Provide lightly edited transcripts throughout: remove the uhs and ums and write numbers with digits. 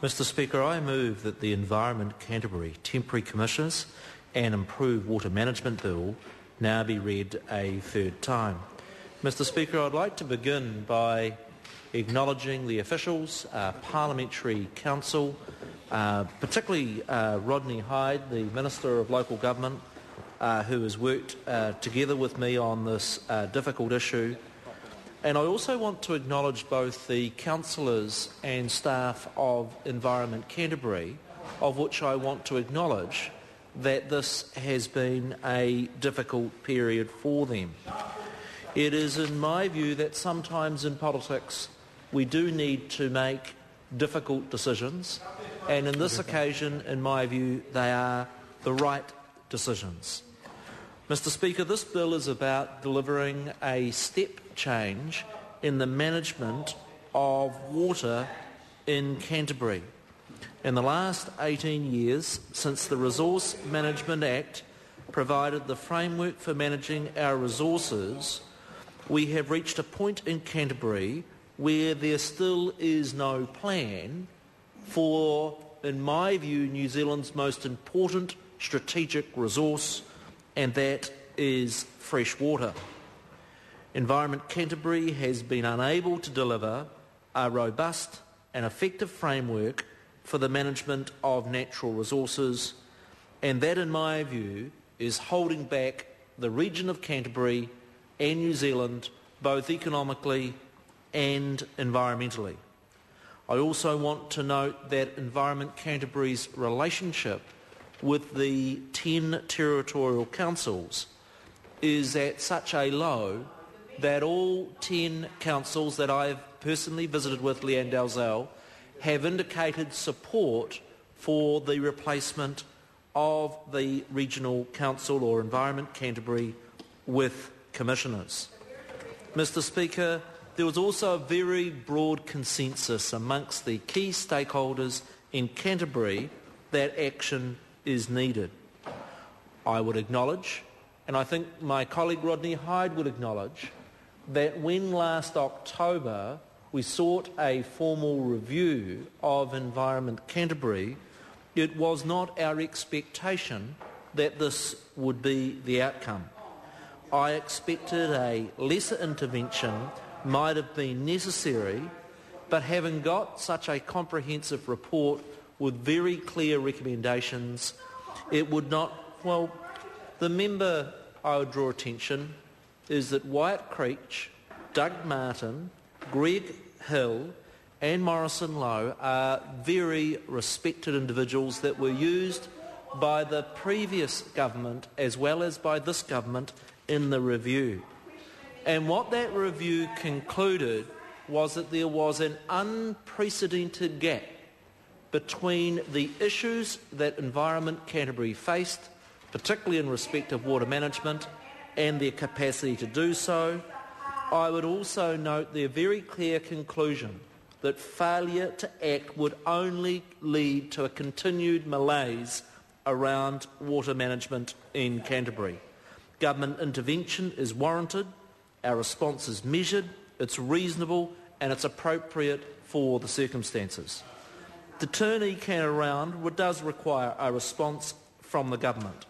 Mr Speaker, I move that the Environment Canterbury Temporary Commissioners and Improved Water Management Bill now be read a third time. Mr Speaker, I'd like to begin by acknowledging the officials, Parliamentary Council, particularly Rodney Hyde, the Minister of Local Government, who has worked together with me on this difficult issue. And I also want to acknowledge both the councillors and staff of Environment Canterbury, of which I want to acknowledge that this has been a difficult period for them. It is in my view that sometimes in politics we do need to make difficult decisions, and in this occasion, in my view, they are the right decisions. Mr Speaker, this bill is about delivering a step change in the management of water in Canterbury. In the last 18 years, since the Resource Management Act provided the framework for managing our resources, we have reached a point in Canterbury where there still is no plan for, in my view, New Zealand's most important strategic resource, and that is fresh water. Environment Canterbury has been unable to deliver a robust and effective framework for the management of natural resources, and that, in my view, is holding back the region of Canterbury and New Zealand both economically and environmentally. I also want to note that Environment Canterbury's relationship with the 10 territorial councils is at such a low that all 10 councils that I've personally visited with, Leanne Dalzell, have indicated support for the replacement of the Regional Council or Environment Canterbury with commissioners. Mr Speaker, there was also a very broad consensus amongst the key stakeholders in Canterbury that action is needed. I would acknowledge, and I think my colleague Rodney Hyde would acknowledge, that when last October we sought a formal review of Environment Canterbury, it was not our expectation that this would be the outcome. I expected a lesser intervention might have been necessary, but having got such a comprehensive report with very clear recommendations, it would not, well, the member I would draw attention is that Wyatt Creech, Doug Martin, Greg Hill and Morrison Lowe are very respected individuals that were used by the previous government as well as by this government in the review. And what that review concluded was that there was an unprecedented gap between the issues that Environment Canterbury faced, particularly in respect of water management and their capacity to do so. I would also note their very clear conclusion that failure to act would only lead to a continued malaise around water management in Canterbury. Government intervention is warranted, our response is measured, it's reasonable and it's appropriate for the circumstances. To turn ECAN around does require a response from the government.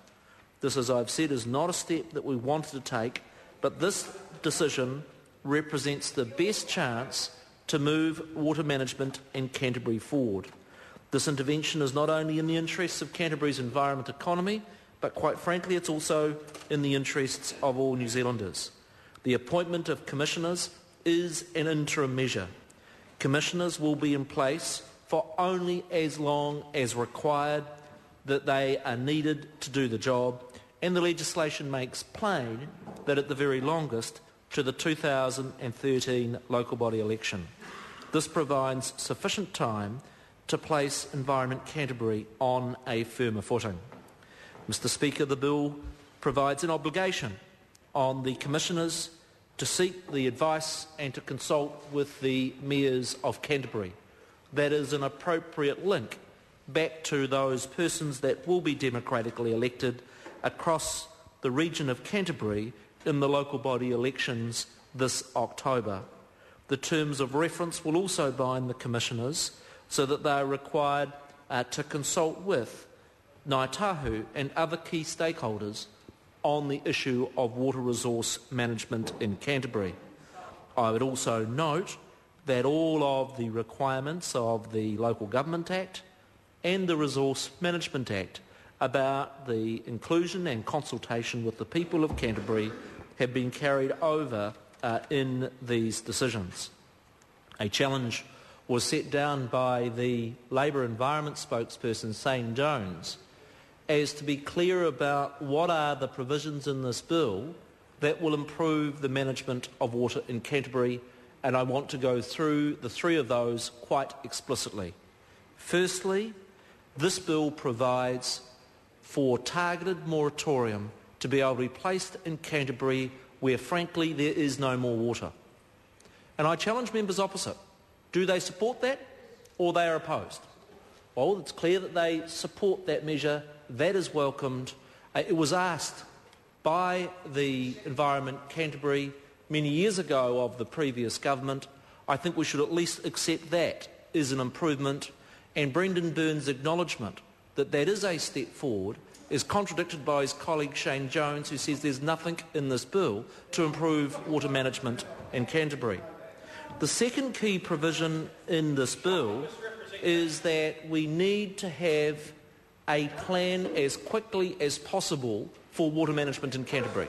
This, as I've said, is not a step that we wanted to take, but this decision represents the best chance to move water management in Canterbury forward. This intervention is not only in the interests of Canterbury's environment economy, but quite frankly it's also in the interests of all New Zealanders. The appointment of commissioners is an interim measure. Commissioners will be in place for only as long as required that they are needed to do the job, and the legislation makes plain that at the very longest to the 2013 local body election. This provides sufficient time to place Environment Canterbury on a firmer footing. Mr Speaker, the bill provides an obligation on the commissioners to seek the advice and to consult with the mayors of Canterbury. That is an appropriate link back to those persons that will be democratically elected across the region of Canterbury in the local body elections this October. The terms of reference will also bind the commissioners so that they are required to consult with Ngāi Tahu and other key stakeholders on the issue of water resource management in Canterbury. I would also note that all of the requirements of the Local Government Act and the Resource Management Act about the inclusion and consultation with the people of Canterbury have been carried over in these decisions. A challenge was set down by the Labour Environment spokesperson, Shane Jones, as to be clear about what are the provisions in this bill that will improve the management of water in Canterbury, and I want to go through the three of those quite explicitly. Firstly, this bill provides for targeted moratorium to be able to be placed in Canterbury where, frankly, there is no more water. And I challenge members opposite. Do they support that, or they are opposed? Well, it's clear that they support that measure. That is welcomed. It was asked by the Environment Canterbury many years ago of the previous government. I think we should at least accept that as an improvement, and Brendan Byrne's acknowledgement that that is a step forward is contradicted by his colleague Shane Jones, who says there's nothing in this bill to improve water management in Canterbury. The second key provision in this bill is that we need to have a plan as quickly as possible for water management in Canterbury.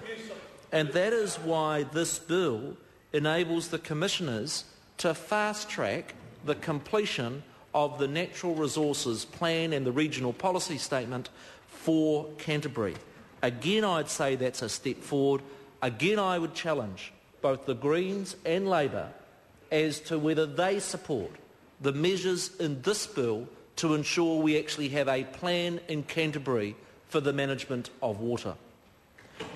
And that is why this bill enables the commissioners to fast-track the completion of the Natural Resources Plan and the Regional Policy Statement for Canterbury. Again, I'd say that's a step forward. Again, I would challenge both the Greens and Labour as to whether they support the measures in this bill to ensure we actually have a plan in Canterbury for the management of water.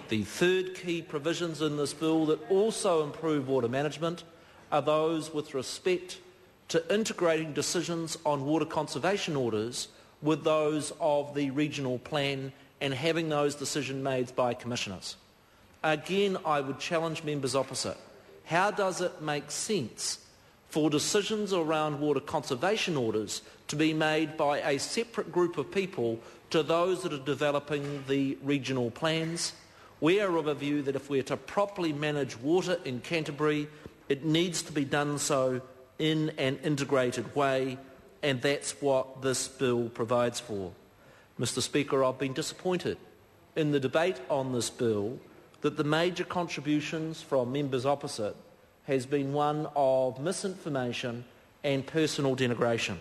The third key provisions in this bill that also improve water management are those with respect to integrating decisions on water conservation orders with those of the regional plan and having those decisions made by commissioners. Again, I would challenge members opposite. How does it make sense for decisions around water conservation orders to be made by a separate group of people to those that are developing the regional plans? We are of a view that if we are to properly manage water in Canterbury, it needs to be done so in an integrated way, and that's what this bill provides for. Mr. Speaker, I've been disappointed in the debate on this bill that the major contributions from members opposite has been one of misinformation and personal denigration.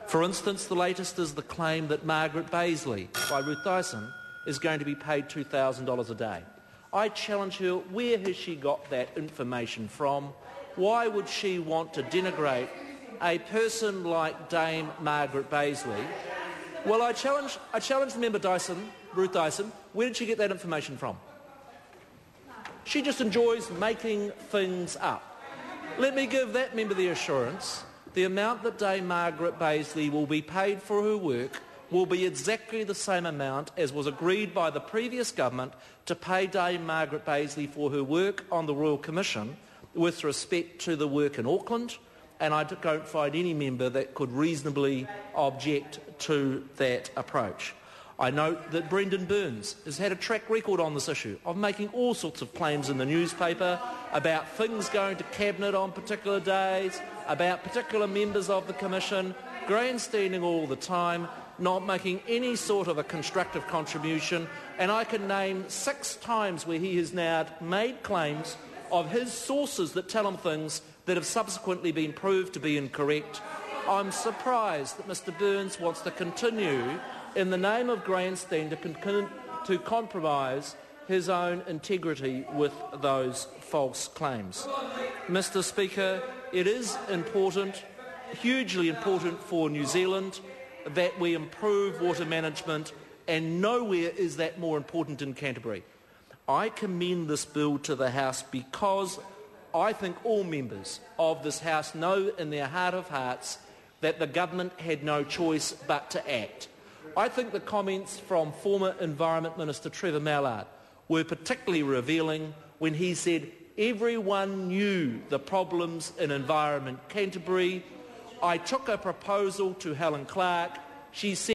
For instance, the latest is the claim that Margaret Baisley, by Ruth Dyson, is going to be paid $2,000 a day. I challenge her, where has she got that information from? Why would she want to denigrate a person like Dame Margaret Baisley? Well, I challenge member Dyson, Ruth Dyson, where did she get that information from? She just enjoys making things up. Let me give that member the assurance the amount that Dame Margaret Baisley will be paid for her work will be exactly the same amount as was agreed by the previous government to pay Dame Margaret Baisley for her work on the Royal Commission with respect to the work in Auckland, and I don't find any member that could reasonably object to that approach. I note that Brendan Byrne has had a track record on this issue of making all sorts of claims in the newspaper about things going to Cabinet on particular days, about particular members of the Commission, grandstanding all the time, not making any sort of a constructive contribution, and I can name 6 times where he has now made claims of his sources that tell him things that have subsequently been proved to be incorrect. I'm surprised that Mr Burns wants to continue in the name of grandstand to compromise his own integrity with those false claims. Mr Speaker, it is important, hugely important for New Zealand that we improve water management, and nowhere is that more important in Canterbury. I commend this bill to the House because I think all members of this House know in their heart of hearts that the government had no choice but to act. I think the comments from former Environment Minister Trevor Mallard were particularly revealing when he said everyone knew the problems in Environment Canterbury. I took a proposal to Helen Clark. She said